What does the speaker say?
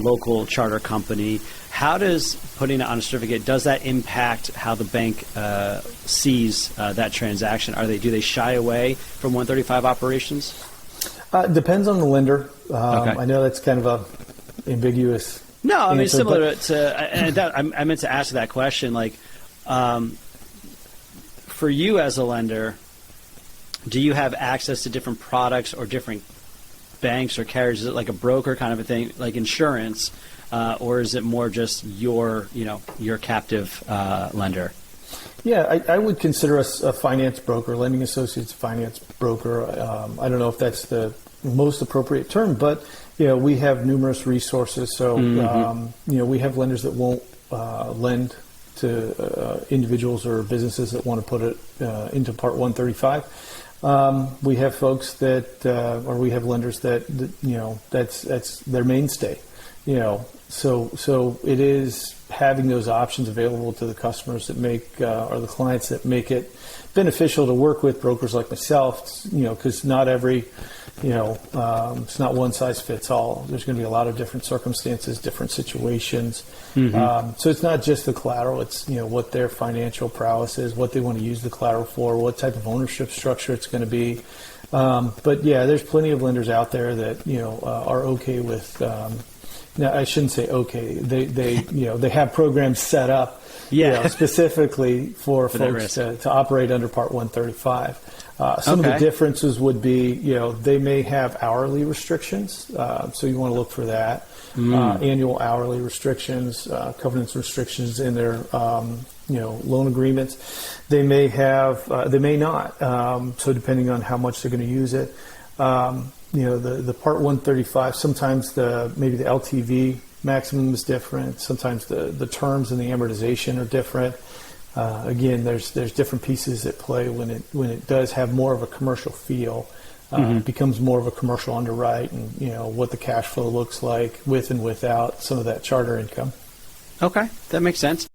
local charter company. How does putting it on a certificate, does that impact how the bank sees that transaction? Do they shy away from 135 operations? Depends on the lender. Okay. I know that's kind of a ambiguous. No, I mean, answer, similar to I meant to ask that question. Like, for you as a lender, do you have access to different products or different banks or carriers? Is it like a broker kind of a thing, like insurance, or is it more just your captive lender? Yeah, I would consider us a finance broker, lending associates finance broker. I don't know if that's the most appropriate term, but we have numerous resources. So we have lenders that won't lend to individuals or businesses that want to put it into Part 135. We have folks that, or we have lenders that that's their mainstay. So it is having those options available to the customers that make, or the clients that make it beneficial to work with brokers like myself, because not every, it's not one size fits all. There's going to be a lot of different circumstances, different situations. So it's not just the collateral, it's, what their financial prowess is, what they want to use the collateral for, what type of ownership structure it's going to be. But yeah, there's plenty of lenders out there that, are okay with, now, I shouldn't say okay. They have programs set up, specifically for folks to operate under Part 135. Some of the differences would be, they may have hourly restrictions, so you want to look for that. Annual hourly restrictions, covenants restrictions in their loan agreements. They may have, they may not. So depending on how much they're going to use it. The Part 135, sometimes maybe the LTV maximum is different. Sometimes the terms and the amortization are different. Again, there's different pieces at play when it does have more of a commercial feel. It becomes more of a commercial underwrite, and what the cash flow looks like with and without some of that charter income. Okay, that makes sense.